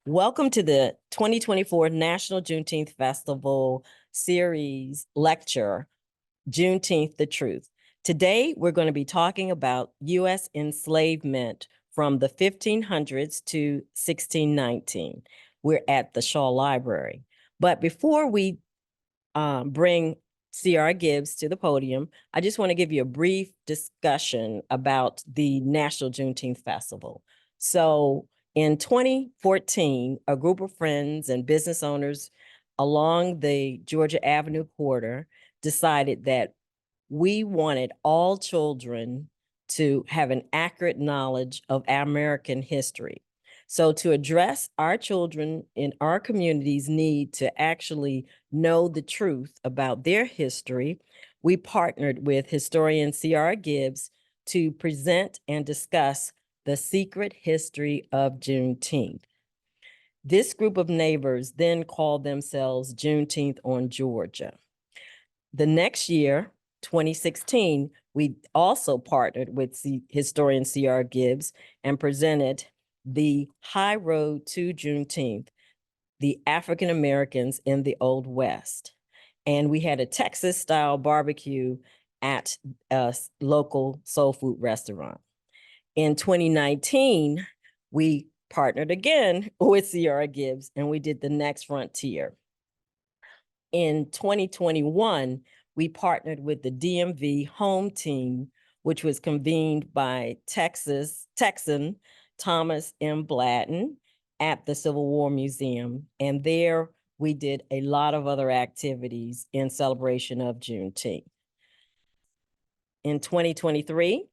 Welcome to the 2024 National Juneteenth Festival Series lecture, Juneteenth, the Truth. Today, we're going to be talking about U.S. enslavement from the 1500s to 1619. We're at the Shaw Library. But before we bring C.R. Gibbs to the podium, I just want to give you a brief discussion about the National Juneteenth Festival. So in 2014, a group of friends and business owners along the Georgia Avenue corridor decided that we wanted all children to have an accurate knowledge of American history. So to address our children in our communities' need to actually know the truth about their history, we partnered with Historian C.R. Gibbs to present and discuss the secret history of Juneteenth. This group of neighbors then called themselves Juneteenth on Georgia. The next year, 2016, we also partnered with historian C.R. Gibbs and presented the High Road to Juneteenth, the African Americans in the Old West. And we had a Texas-style barbecue at a local soul food restaurant. In 2019, we partnered again with C.R. Gibbs, and we did the Next Frontier. In 2021, we partnered with the DMV Home Team, which was convened by Texan Thomas M. Blatton at the Civil War Museum. And there we did a lot of other activities in celebration of Juneteenth. In 2023,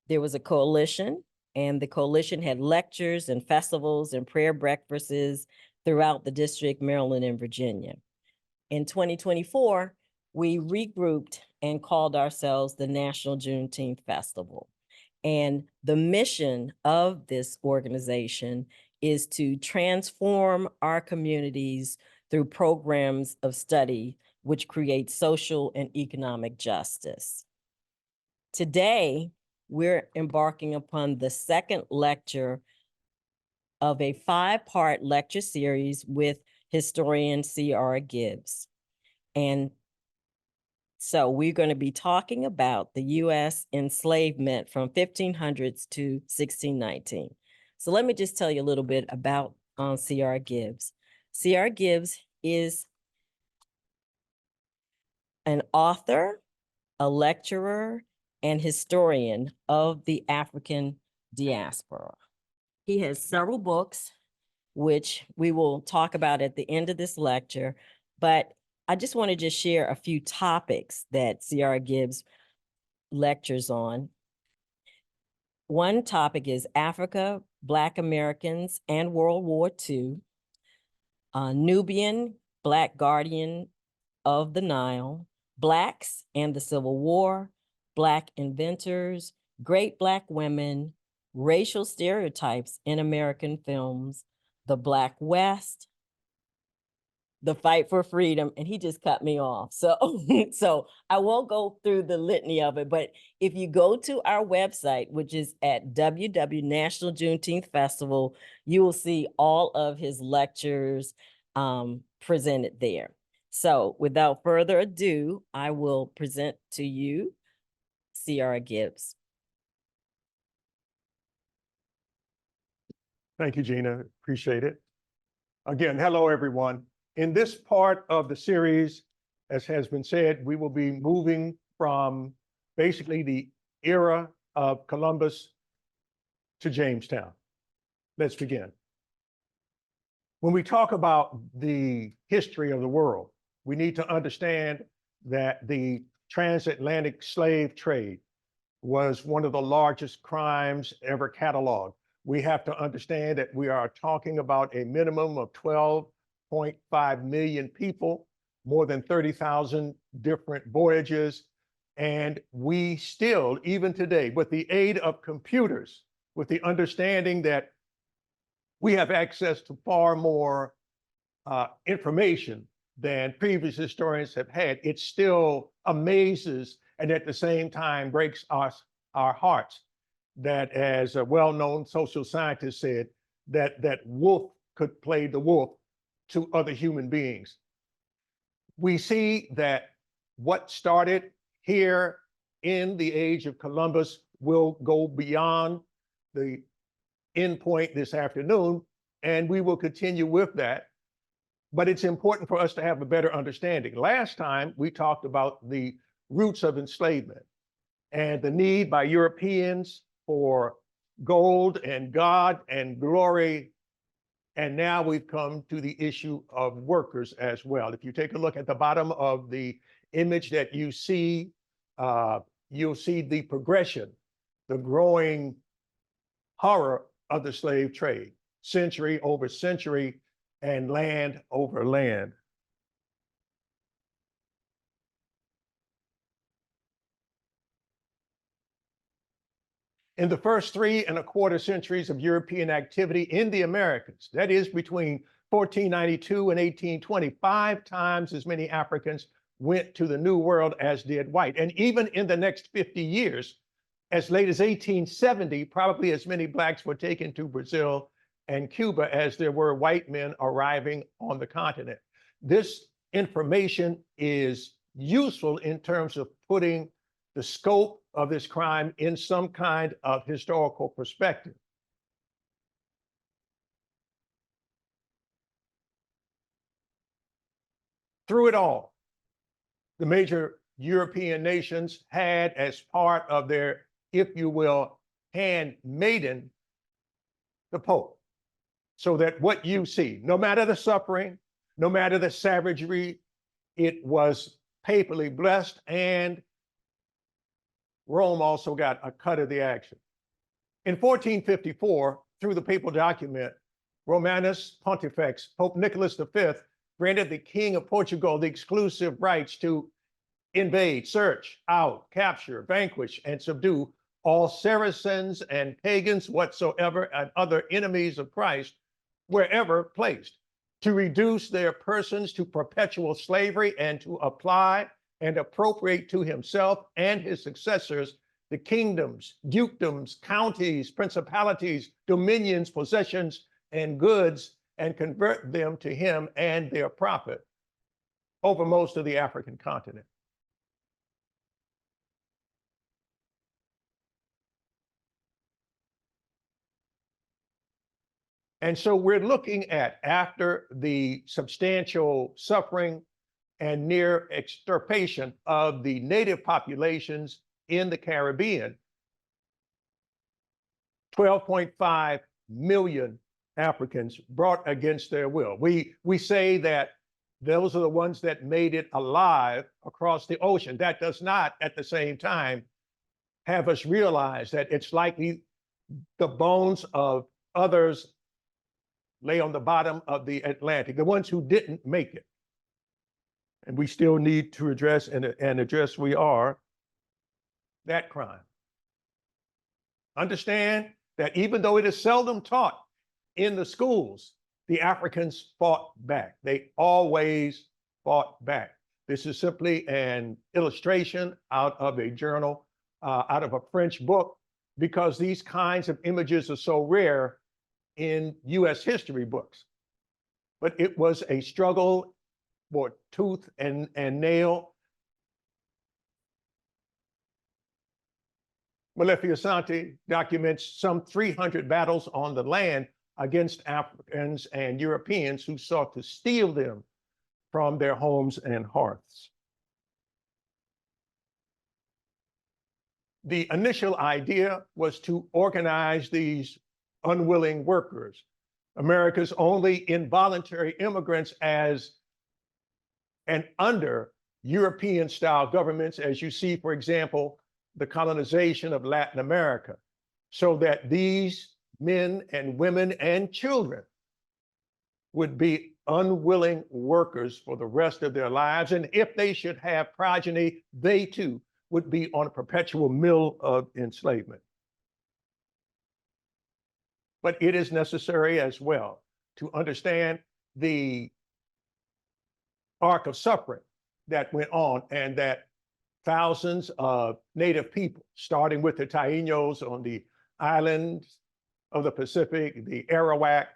there was a coalition, and the coalition had lectures and festivals and prayer breakfasts throughout the district, Maryland, and Virginia. In 2024, we regrouped and called ourselves the National Juneteenth Festival. And the mission of this organization is to transform our communities through programs of study which create social and economic justice. Today, we're embarking upon the second lecture of a 5-part lecture series with historian C.R. Gibbs. And so we're going to be talking about the U.S. enslavement from 1500s to 1619. So let me just tell you a little bit about C.R. Gibbs. C.R. Gibbs is an author, a lecturer, and historian of the African diaspora. He has several books, which we will talk about at the end of this lecture, but I just want to just share a few topics that C.R. Gibbs lectures on. One topic is Africa, Black Americans, and World War II, Nubian, Black Guardian of the Nile, Blacks and the Civil War, Black inventors, great Black women, racial stereotypes in American films, the Black West, the fight for freedom, and he just cut me off. So, so I won't go through the litany of it, but if you go to our website, which is at www.National Juneteenth Festival, you will see all of his lectures presented there. So without further ado, I will present to you C.R. Gibbs. Thank you, Gina. Appreciate it. Again, hello, everyone. In this part of the series, as has been said, we will be moving from basically the era of Columbus to Jamestown. Let's begin. When we talk about the history of the world, we need to understand that the transatlantic slave trade was one of the largest crimes ever cataloged. We have to understand that we are talking about a minimum of 12.5 million people, more than 30,000 different voyages. And we still, even today, with the aid of computers, with the understanding that we have access to far more information than previous historians have had, it still amazes and at the same time breaks our hearts that, as a well-known social scientist said, that wolf could play the wolf to other human beings. We see that what started here in the age of Columbus will go beyond the end point this afternoon, and we will continue with that. But it's important for us to have a better understanding. Last time we talked about the roots of enslavement and the need by Europeans for gold and God and glory. And now we've come to the issue of workers as well. If you take a look at the bottom of the image that you see, you'll see the progression, the growing horror of the slave trade, century over century and land over land. In the first 3¼ centuries of European activity in the Americas, that is between 1492 and 1820, 5 times as many Africans went to the New World as did white. And even in the next 50 years, as late as 1870, probably as many Blacks were taken to Brazil and Cuba as there were white men arriving on the continent. This information is useful in terms of putting the scope of this crime in some kind of historical perspective. Through it all, the major European nations had as part of their, if you will, handmaiden, the Pope. So that what you see, no matter the suffering, no matter the savagery, it was papally blessed, and Rome also got a cut of the action. In 1454, through the papal document, Romanus Pontifex, Pope Nicholas V, granted the King of Portugal the exclusive rights to invade, search out, capture, vanquish, and subdue all Saracens and pagans whatsoever and other enemies of Christ wherever placed, to reduce their persons to perpetual slavery and to apply and appropriate to himself and his successors the kingdoms, dukedoms, counties, principalities, dominions, possessions, and goods, and convert them to him and their profit over most of the African continent. And so we're looking at, after the substantial suffering and near extirpation of the native populations in the Caribbean, 12.5 million Africans brought against their will. We say that those are the ones that made it alive across the ocean. That does not, at the same time, have us realize that it's likely the bones of others lay on the bottom of the Atlantic, the ones who didn't make it. And we still need to address, and address we are, that crime. Understand that even though it is seldom taught in the schools, the Africans fought back. They always fought back. This is simply an illustration out of a journal, out of a French book, because these kinds of images are so rare in US history books. But it was a struggle for tooth and nail. Malefiasante documents some 300 battles on the land against Africans and Europeans who sought to steal them from their homes and hearths. The initial idea was to organize these unwilling workers, America's only involuntary immigrants, as and under European-style governments, as you see, for example, the colonization of Latin America, so that these men and women and children would be unwilling workers for the rest of their lives. And if they should have progeny, they too would be on a perpetual mill of enslavement. But it is necessary as well to understand the arc of suffering that went on, and that thousands of native people, starting with the Taínos on the islands of the Pacific, the Arawak,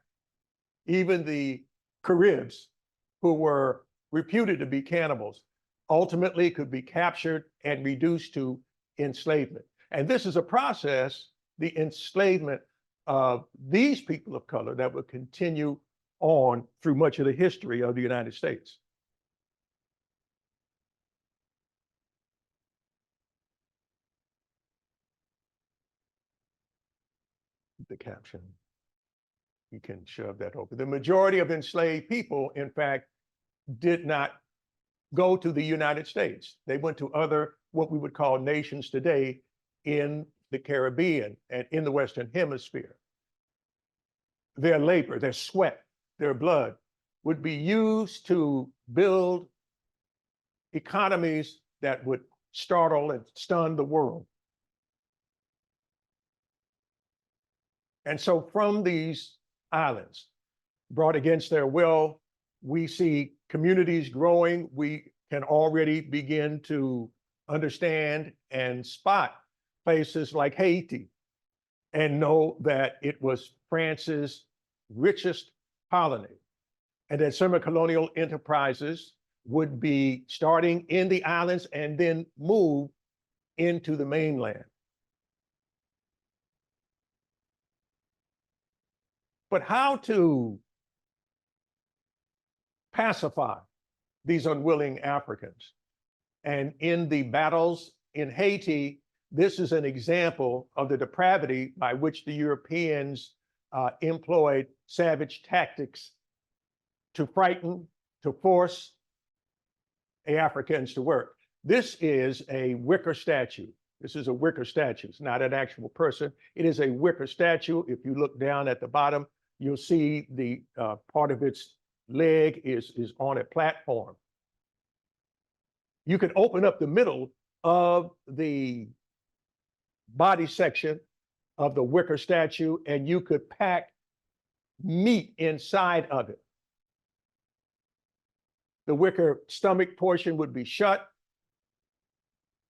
Even the Caribs, who were reputed to be cannibals, ultimately could be captured and reduced to enslavement. And this is a process, the enslavement of these people of color, that will continue on through much of the history of the United States. The caption, you can shove that over. The majority of enslaved people, in fact, did not go to the United States. They went to other, what we would call nations today in the Caribbean and in the Western Hemisphere. Their labor, their sweat, their blood would be used to build economies that would startle and stun the world. And so from these islands, brought against their will, we see communities growing. We can already begin to understand and spot places like Haiti and know that it was France's richest colony, and that semi-colonial enterprises would be starting in the islands and then move into the mainland. But how to pacify these unwilling Africans? And in the battles in Haiti, this is an example of the depravity by which the Europeans employed savage tactics to frighten, to force Africans to work. This is a wicker statue. This is a wicker statue. It's not an actual person. It is a wicker statue. If you look down at the bottom, you'll see the part of its leg is on a platform. You can open up the middle of the body section of the wicker statue, and you could pack meat inside of it. The wicker stomach portion would be shut,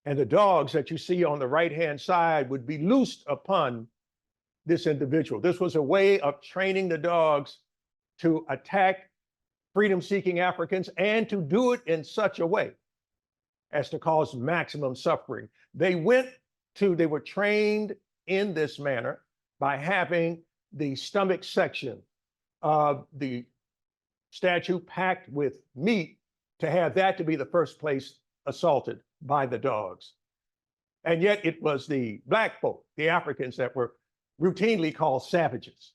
and the dogs that you see on the right-hand side would be loosed upon this individual. This was a way of training the dogs to attack freedom-seeking Africans and to do it in such a way as to cause maximum suffering. They were trained in this manner by having the stomach section of the statue packed with meat, to have that to be the first place assaulted by the dogs. And yet it was the Black folk, the Africans, that were routinely called savages.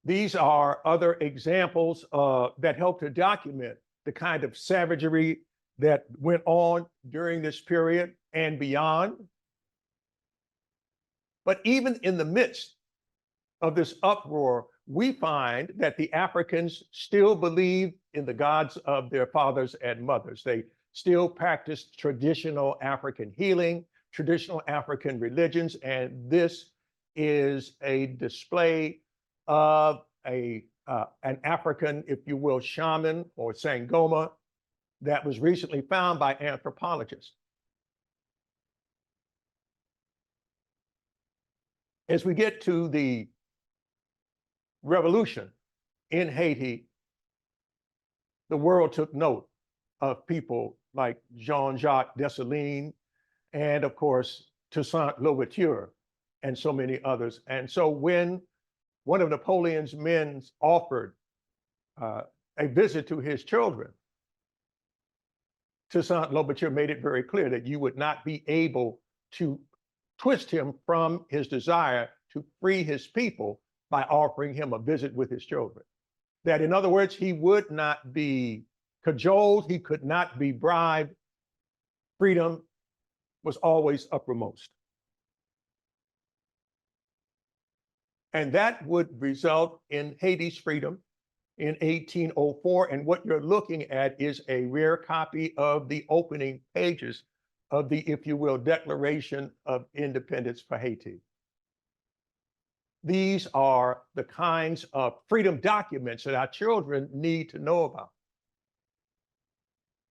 These are other examples that help to document the kind of savagery that went on during this period and beyond. But even in the midst of this uproar, we find that the Africans still believed in the gods of their fathers and mothers. They still practiced traditional African healing, traditional African religions, and this is a display of an African, if you will, shaman or Sangoma that was recently found by anthropologists. As we get to the revolution in Haiti, the world took note of people like Jean-Jacques Dessalines and, of course, Toussaint Louverture and so many others. And so when one of Napoleon's men offered a visit to his children, Toussaint Louverture made it very clear that you would not be able to twist him from his desire to free his people by offering him a visit with his children. That, in other words, he would not be cajoled, he could not be bribed. Freedom was always uppermost. And that would result in Haiti's freedom in 1804. And what you're looking at is a rare copy of the opening pages of the, if you will, Declaration of Independence for Haiti. These are the kinds of freedom documents that our children need to know about.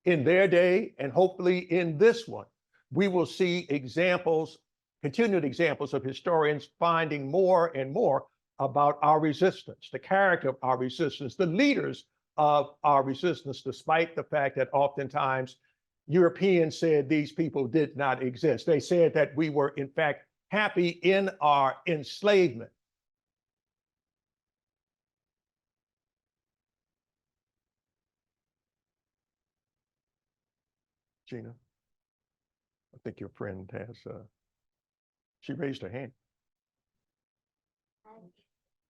In their day, and hopefully in this one, we will see examples continued examples of historians finding more and more about our resistance, the character of our resistance, the leaders of our resistance, despite the fact that oftentimes Europeans said these people did not exist. They said that we were, in fact, happy in our enslavement. Gina, I think your friend has, she raised her hand.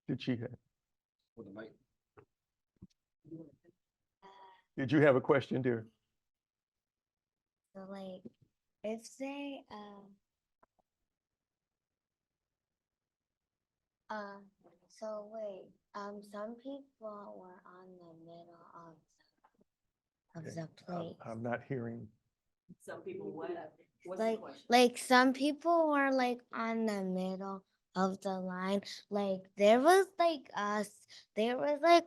Did she have? Did you have a question, dear? So like, if they, so wait, some people were on the middle of the plate. I'm not hearing. Some people what? What's Like, some people were like on the middle of the line. Like there was like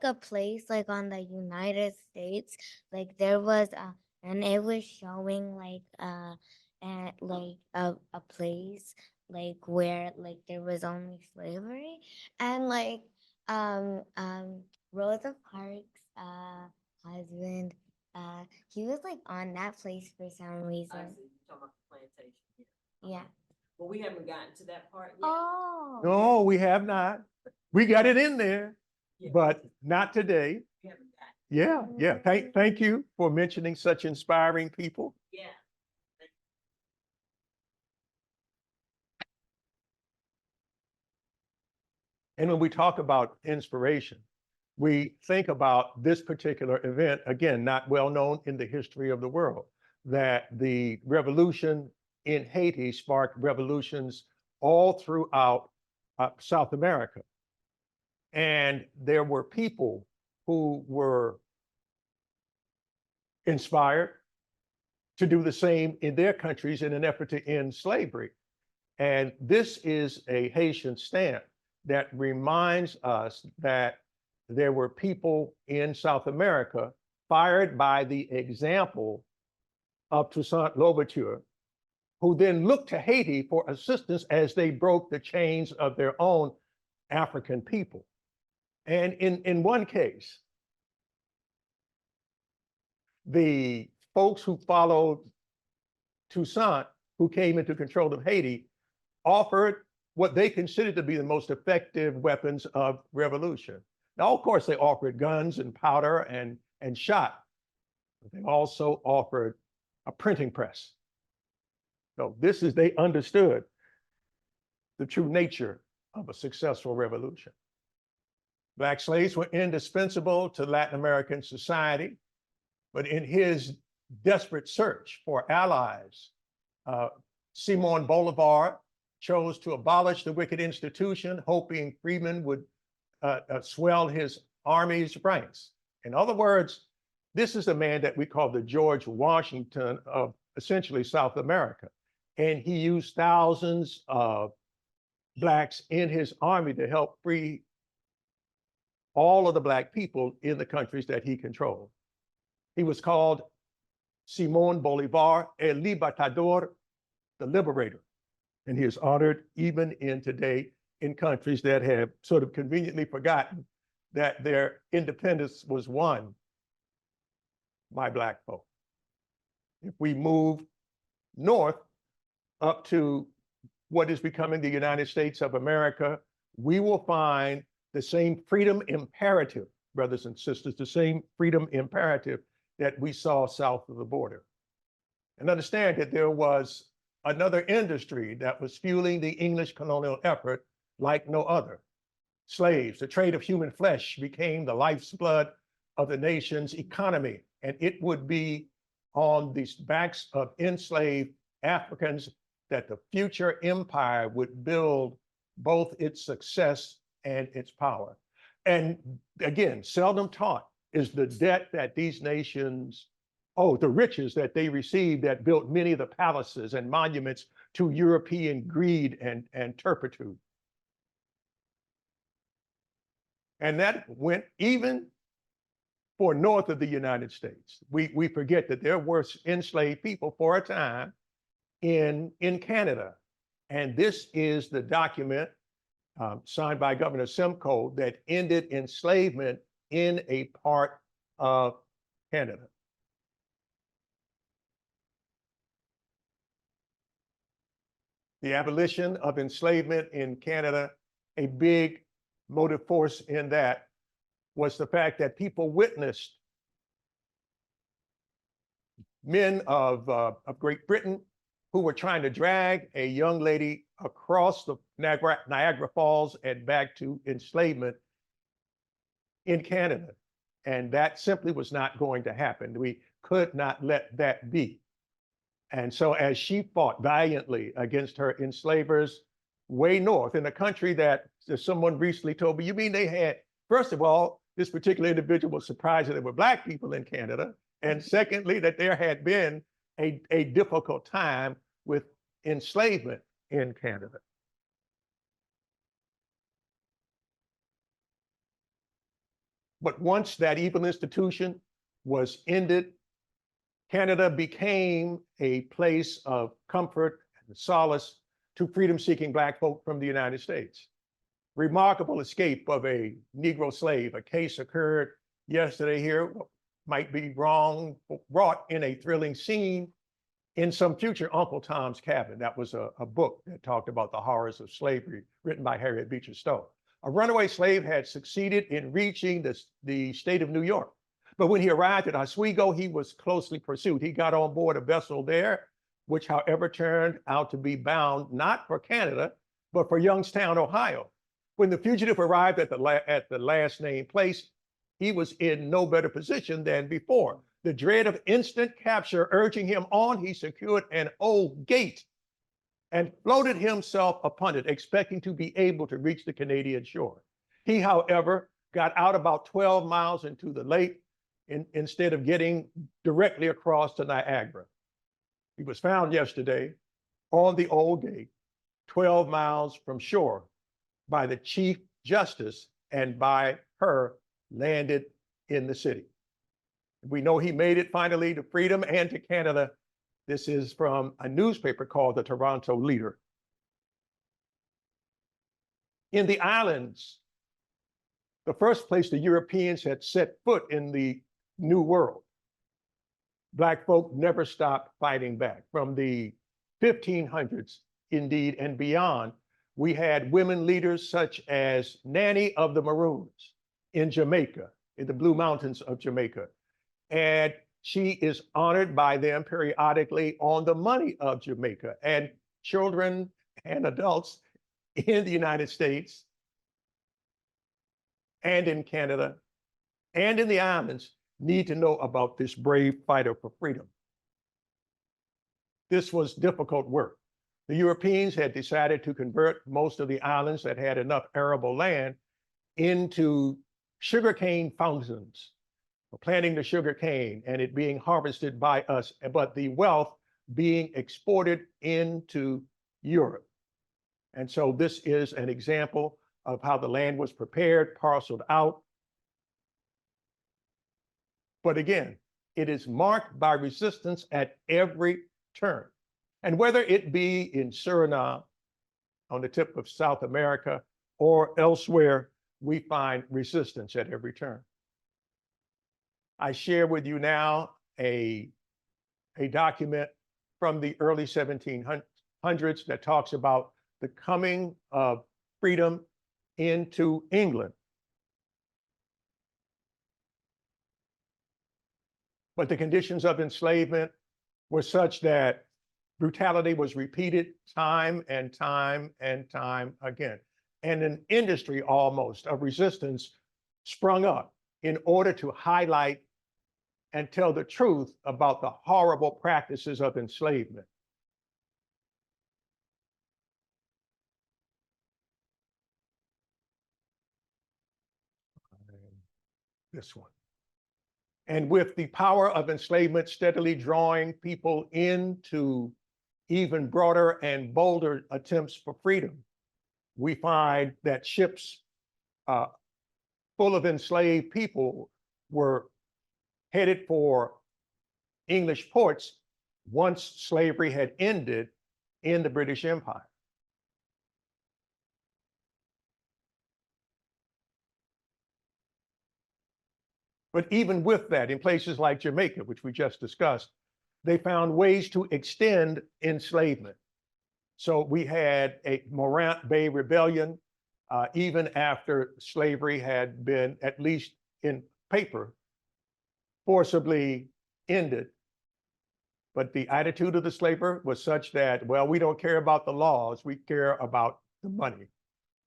a place like on the United States. Like there was and it was showing like at like a place like where like there was only slavery, and like Rosa Parks husband, he was like on that place for some I reason. see. You're talking about the plantation. Yeah. But we haven't gotten to that part yet. Oh. No, we have not. We got it in there, Yeah, but not today. we haven't gotten. Yeah. Thank you for mentioning such inspiring people. Yeah. And when we talk about inspiration, we think about this particular event, again, not well known in the history of the world, that the revolution in Haiti sparked revolutions all throughout South America. And there were people who were inspired to do the same in their countries in an effort to end slavery. And this is a Haitian stamp that reminds us that there were people in South America fired by the example of Toussaint Louverture, who then looked to Haiti for assistance as they broke the chains of their own African people. And in one case, the folks who followed Toussaint, who came into control of Haiti, offered what they considered to be the most effective weapons of revolution. Now, of course, they offered guns and powder and shot, but they also offered a printing press. So they understood the true nature of a successful revolution. Black slaves were indispensable to Latin American society, but in his desperate search for allies, Simon Bolivar chose to abolish the wicked institution, hoping freedmen would swell his army's ranks. In other words, this is a man that we call the George Washington of essentially South America. And he used thousands of Blacks in his army to help free all of the Black people in the countries that he controlled. He was called Simón Bolívar, el Libertador, the liberator. And he is honored even in today in countries that have sort of conveniently forgotten that their independence was won by Black folk. If we move north up to what is becoming the United States of America, we will find the same freedom imperative, brothers and sisters, the same freedom imperative that we saw south of the border. And understand that there was another industry that was fueling the English colonial effort like no other. Slaves, the trade of human flesh, became the life's blood of the nation's economy. And it would be on the backs of enslaved Africans that the future empire would build both its success and its power. And again, seldom taught is the debt that these nations owe, the riches that they received that built many of the palaces and monuments to European greed and turpitude. And that went even for north of the United States. We forget that there were enslaved people for a time in Canada. And this is the document signed by Governor Simcoe that ended enslavement in a part of Canada. The abolition of enslavement in Canada, a big motive force in that was the fact that people witnessed men of Great Britain who were trying to drag a young lady across the Niagara Falls and back to enslavement in Canada. And that simply was not going to happen. We could not let that be. And so as she fought valiantly against her enslavers way north in a country that, as someone recently told me, you mean they had, first of all, this particular individual was surprised that there were Black people in Canada. And secondly, that there had been a difficult time with enslavement in Canada. But once that evil institution was ended, Canada became a place of comfort and solace to freedom-seeking Black folk from the United States. Remarkable escape of a Negro slave. A case occurred yesterday here, might be wrong, brought in a thrilling scene in some future Uncle Tom's Cabin. That was a book that talked about the horrors of slavery, written by Harriet Beecher Stowe. A runaway slave had succeeded in reaching the state of New York. But when he arrived at Oswego, he was closely pursued. He got on board a vessel there, which, however, turned out to be bound not for Canada, but for Youngstown, Ohio. When the fugitive arrived at the last named place, he was in no better position than before. The dread of instant capture urging him on, he secured an old gate and floated himself upon it, expecting to be able to reach the Canadian shore. He, however, got out about 12 miles into the lake instead of getting directly across to Niagara. He was found yesterday on the old gate, 12 miles from shore, by the Chief Justice, and by her landed in the city. We know he made it finally to freedom and to Canada. This is from a newspaper called the Toronto Leader. In the islands, the first place the Europeans had set foot in the New World, Black folk never stopped fighting back. From the 1500s, indeed, and beyond, we had women leaders such as Nanny of the Maroons in Jamaica, in the Blue Mountains of Jamaica. And she is honored by them periodically on the money of Jamaica. And children and adults in the United States and in Canada and in the islands need to know about this brave fighter for freedom. This was difficult work. The Europeans had decided to convert most of the islands that had enough arable land into sugarcane fountains for planting the sugar cane and it being harvested by us, but the wealth being exported into Europe. And so this is an example of how the land was prepared, parceled out. But again, it is marked by resistance at every turn. And whether it be in Suriname, on the tip of South America, or elsewhere, we find resistance at every turn. I share with you now a document from the early 1700s that talks about the coming of freedom into England. But the conditions of enslavement were such that brutality was repeated time and time and time again. And an industry almost of resistance sprung up in order to highlight and tell the truth about the horrible practices of enslavement. This one. And with the power of enslavement steadily drawing people into even broader and bolder attempts for freedom, we find that ships full of enslaved people were headed for English ports once slavery had ended in the British Empire. But even with that, in places like Jamaica, which we just discussed, they found ways to extend enslavement. So we had a Morant Bay Rebellion, even after slavery had been, at least in paper, forcibly ended. But the attitude of the slaver was such that, well, we don't care about the laws, we care about the money.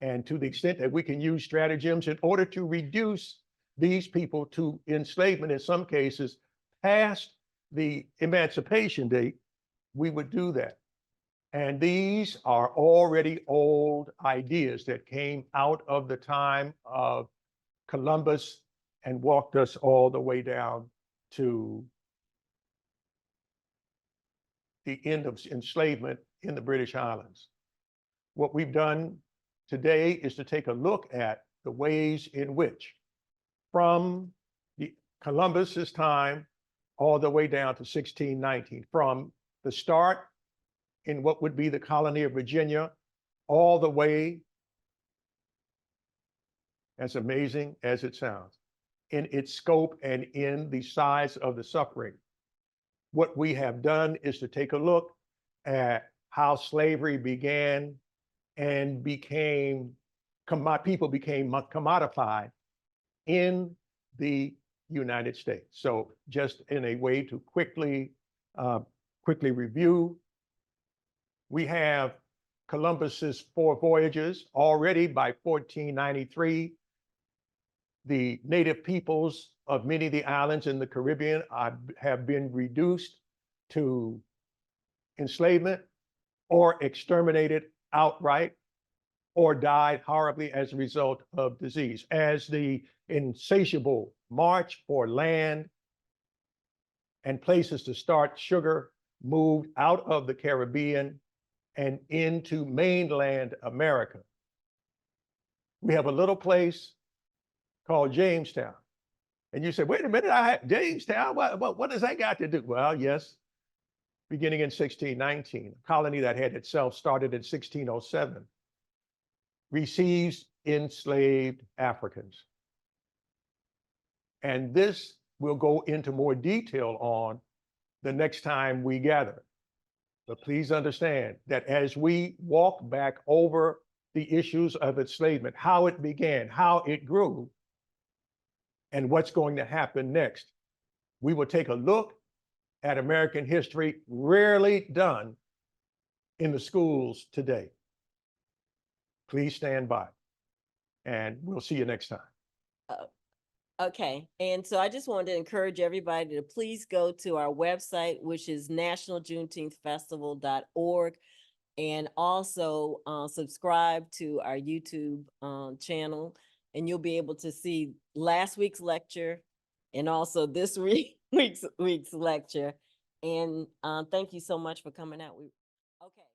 And to the extent that we can use stratagems in order to reduce these people to enslavement, in some cases, past the emancipation date, we would do that. And these are already old ideas that came out of the time of Columbus and walked us all the way down to the end of enslavement in the British Islands. What we've done today is to take a look at the ways in which, from Columbus's time all the way down to 1619, from the start in what would be the colony of Virginia, all the way, as amazing as it sounds, in its scope and in the size of the suffering. What we have done is to take a look at how slavery began and people became commodified in the United States. So just in a way to quickly review, we have Columbus's 4 voyages. Already by 1493, the native peoples of many of the islands in the Caribbean have been reduced to enslavement or exterminated outright, or died horribly as a result of disease. As the insatiable march for land and places to start sugar moved out of the Caribbean and into mainland America, we have a little place called Jamestown. And you say, wait a minute, Jamestown, what does that got to do? Well, yes, beginning in 1619, a colony that had itself started in 1607, receives enslaved Africans. And this we'll go into more detail on the next time we gather. But please understand that as we walk back over the issues of enslavement, how it began, how it grew, and what's going to happen next, we will take a look at American history rarely done in the schools today. Please stand by, and we'll see you next time. Okay, and so I just wanted to encourage everybody to please go to our website, which is nationaljuneteenthfestival.org, and also subscribe to our YouTube channel, and you'll be able to see last week's lecture and also this week's lecture. And thank you so much for coming out. Okay.